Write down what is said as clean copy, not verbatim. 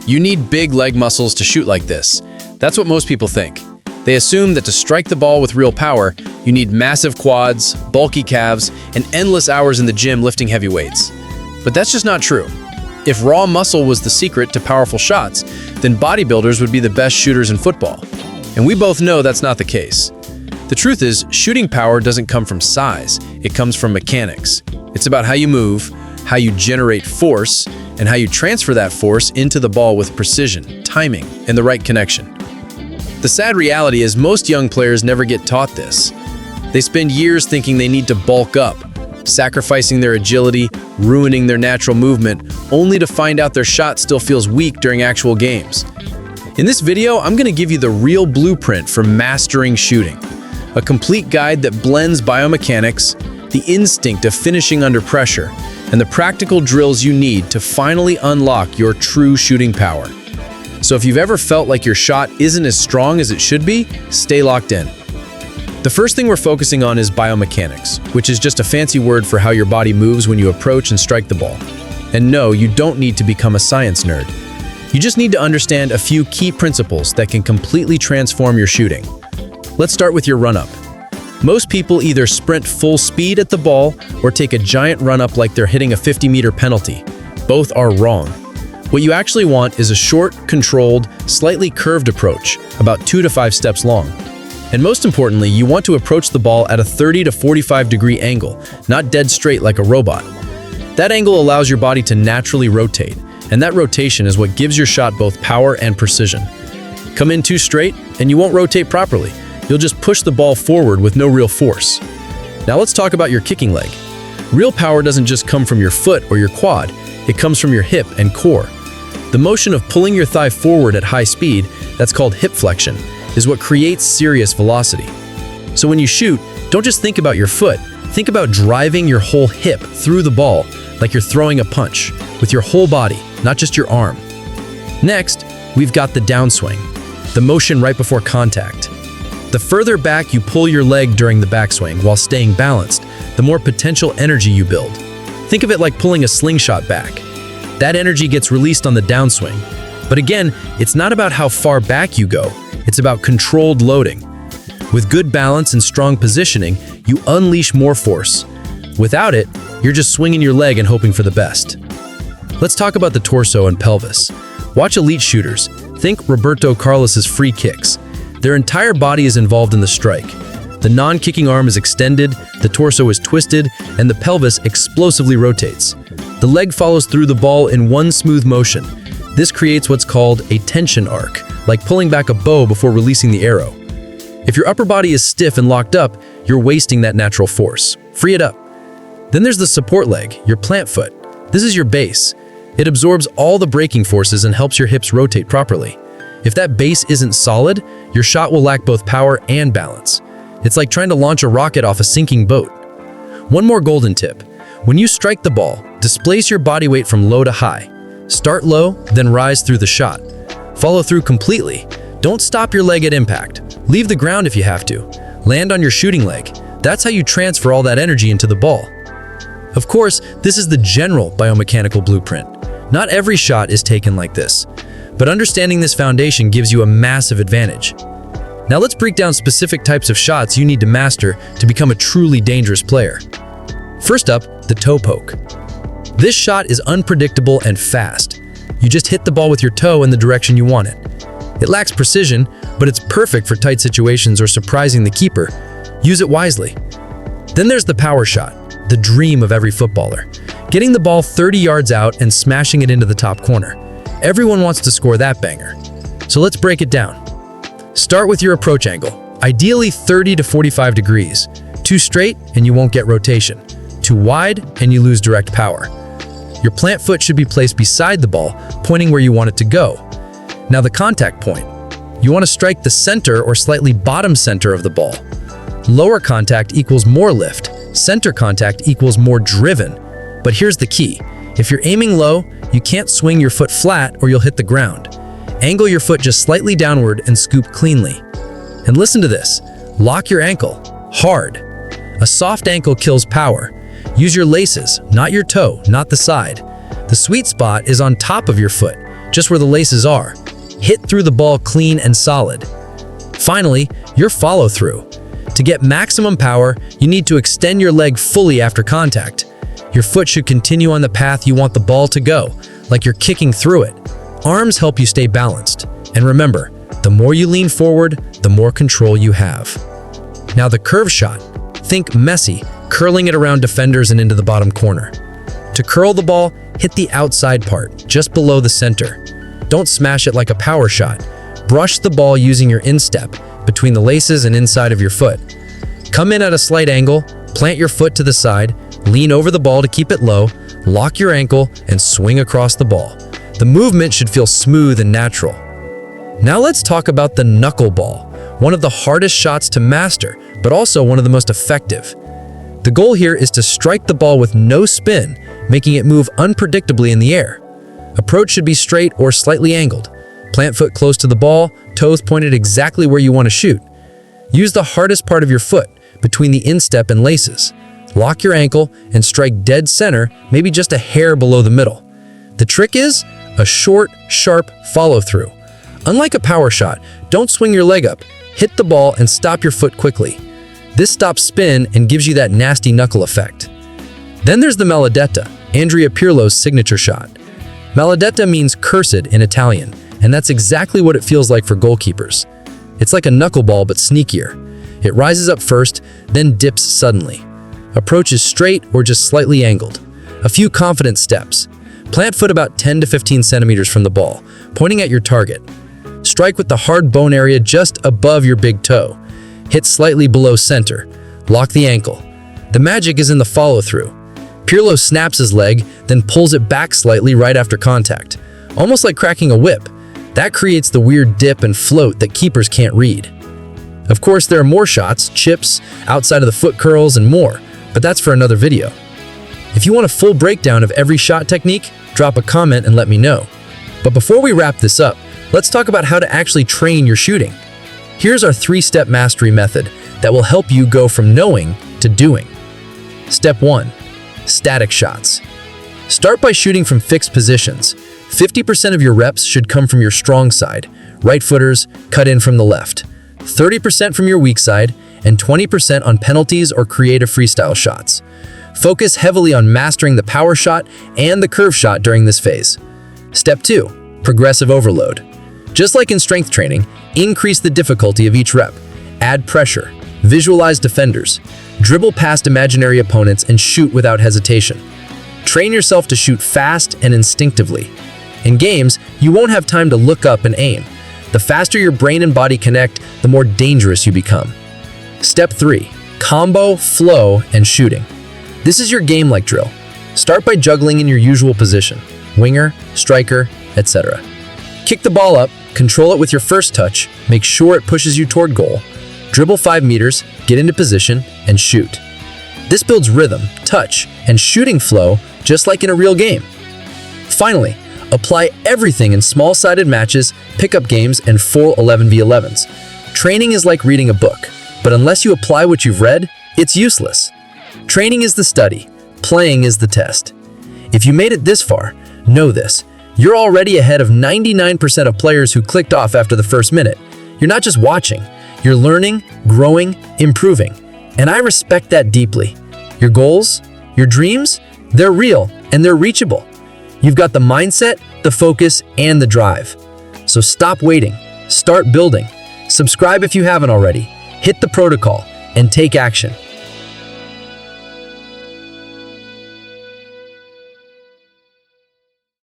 You need big leg muscles to shoot like this. That's what most people think. They assume that to strike the ball with real power, you need massive quads, bulky calves, and endless hours in the gym lifting heavy weights. But that's just not true. If raw muscle was the secret to powerful shots, then bodybuilders would be the best shooters in football. And we both know that's not the case. The truth is, shooting power doesn't come from size, it comes from mechanics. It's about how you move, how you generate force, and how you transfer that force into the ball with precision, timing, and the right connection. The sad reality is most young players never get taught this. They spend years thinking they need to bulk up, sacrificing their agility, ruining their natural movement, only to find out their shot still feels weak during actual games. In this video, I'm going to give you the real blueprint for mastering shooting. A complete guide that blends biomechanics, the instinct of finishing under pressure, and the practical drills you need to finally unlock your true shooting power. So if you've ever felt like your shot isn't as strong as it should be, stay locked in. The first thing we're focusing on is biomechanics, which is just a fancy word for how your body moves when you approach and strike the ball. And no, you don't need to become a science nerd. You just need to understand a few key principles that can completely transform your shooting. Let's start with your run-up. Most people either sprint full speed at the ball or take a giant run-up like they're hitting a 50-meter penalty. Both are wrong. What you actually want is a short, controlled, slightly curved approach, about 2 to 5 steps long. And most importantly, you want to approach the ball at a 30 to 45 degree angle, not dead straight like a robot. That angle allows your body to naturally rotate, and that rotation is what gives your shot both power and precision. Come in too straight, and you won't rotate properly. You'll just push the ball forward with no real force. Now let's talk about your kicking leg. Real power doesn't just come from your foot or your quad, it comes from your hip and core. The motion of pulling your thigh forward at high speed, that's called hip flexion, is what creates serious velocity. So when you shoot, don't just think about your foot, think about driving your whole hip through the ball like you're throwing a punch, with your whole body, not just your arm. Next, we've got the downswing, the motion right before contact. The further back you pull your leg during the backswing while staying balanced, the more potential energy you build. Think of it like pulling a slingshot back. That energy gets released on the downswing. But again, it's not about how far back you go, it's about controlled loading. With good balance and strong positioning, you unleash more force. Without it, you're just swinging your leg and hoping for the best. Let's talk about the torso and pelvis. Watch elite shooters. Think Roberto Carlos's free kicks. Their entire body is involved in the strike. The non-kicking arm is extended, the torso is twisted, and the pelvis explosively rotates. The leg follows through the ball in one smooth motion. This creates what's called a tension arc, like pulling back a bow before releasing the arrow. If your upper body is stiff and locked up, you're wasting that natural force. Free it up. Then there's the support leg, your plant foot. This is your base. It absorbs all the braking forces and helps your hips rotate properly. If that base isn't solid, your shot will lack both power and balance. It's like trying to launch a rocket off a sinking boat. One more golden tip. When you strike the ball, displace your body weight from low to high. Start low, then rise through the shot. Follow through completely. Don't stop your leg at impact. Leave the ground if you have to. Land on your shooting leg. That's how you transfer all that energy into the ball. Of course, this is the general biomechanical blueprint. Not every shot is taken like this, but understanding this foundation gives you a massive advantage. Now let's break down specific types of shots you need to master to become a truly dangerous player. First up, the toe poke. This shot is unpredictable and fast. You just hit the ball with your toe in the direction you want it. It lacks precision, but it's perfect for tight situations or surprising the keeper. Use it wisely. Then there's the power shot, the dream of every footballer. Getting the ball 30 yards out and smashing it into the top corner. Everyone wants to score that banger. So let's break it down. Start with your approach angle, ideally 30 to 45 degrees. Too straight and you won't get rotation. Too wide and you lose direct power. Your plant foot should be placed beside the ball, pointing where you want it to go. Now the contact point. You want to strike the center or slightly bottom center of the ball. Lower contact equals more lift. Center contact equals more driven. But here's the key. If you're aiming low, you can't swing your foot flat or you'll hit the ground. Angle your foot just slightly downward and scoop cleanly. And listen to this. Lock your ankle. Hard. A soft ankle kills power. Use your laces, not your toe, not the side. The sweet spot is on top of your foot. just where the laces are. Hit through the ball clean and solid. Finally, your follow-through. To get maximum power, you need to extend your leg fully after contact. Your foot should continue on the path you want the ball to go, like you're kicking through it. Arms help you stay balanced. And remember, the more you lean forward, the more control you have. Now the curve shot. Think Messi, curling it around defenders and into the bottom corner. To curl the ball, hit the outside part, just below the center. Don't smash it like a power shot. Brush the ball using your instep, between the laces and inside of your foot. Come in at a slight angle, plant your foot to the side, lean over the ball to keep it low, lock your ankle, and swing across the ball. The movement should feel smooth and natural. Now let's talk about the knuckleball, one of the hardest shots to master, but also one of the most effective. The goal here is to strike the ball with no spin, making it move unpredictably in the air. Approach should be straight or slightly angled. Plant foot close to the ball, toes pointed exactly where you want to shoot. Use the hardest part of your foot, between the instep and laces. Lock your ankle and strike dead center, maybe just a hair below the middle. The trick is a short, sharp follow-through. Unlike a power shot, don't swing your leg up. Hit the ball and stop your foot quickly. This stops spin and gives you that nasty knuckle effect. Then there's the maledetta, Andrea Pirlo's signature shot. Maledetta means cursed in Italian, and that's exactly what it feels like for goalkeepers. It's like a knuckleball but sneakier. It rises up first, then dips suddenly. Approach is straight or just slightly angled. A few confident steps. Plant foot about 10 to 15 centimeters from the ball, pointing at your target. Strike with the hard bone area just above your big toe. Hit slightly below center. Lock the ankle. The magic is in the follow-through. Pirlo snaps his leg, then pulls it back slightly right after contact. Almost like cracking a whip. That creates the weird dip and float that keepers can't read. Of course, there are more shots, chips, outside of the foot curls, and more, but that's for another video. If you want a full breakdown of every shot technique, drop a comment and let me know. But before we wrap this up, let's talk about how to actually train your shooting. Here's our 3-step mastery method that will help you go from knowing to doing. Step 1. Static shots. Start by shooting from fixed positions. 50% of your reps should come from your strong side, right footers, cut in from the left. 30% from your weak side, and 20% on penalties or creative freestyle shots. Focus heavily on mastering the power shot and the curve shot during this phase. Step 2. Progressive overload. Just like in strength training, increase the difficulty of each rep. Add pressure. Visualize defenders. Dribble past imaginary opponents and shoot without hesitation. Train yourself to shoot fast and instinctively. In games, you won't have time to look up and aim. The faster your brain and body connect, the more dangerous you become. Step 3. Combo, flow, and shooting. This is your game-like drill. Start by juggling in your usual position, winger, striker, etc. Kick the ball up, control it with your first touch, make sure it pushes you toward goal, dribble 5 meters, get into position, and shoot. This builds rhythm, touch, and shooting flow just like in a real game. Finally, apply everything in small-sided matches, pickup games, and full 11v11s. Training is like reading a book, but unless you apply what you've read, it's useless. Training is the study, playing is the test. If you made it this far, know this. You're already ahead of 99% of players who clicked off after the first minute. You're not just watching, you're learning, growing, improving. And I respect that deeply. Your goals, your dreams, they're real and they're reachable. You've got the mindset, the focus, and the drive. So stop waiting, start building. Subscribe if you haven't already, hit the protocol, and take action.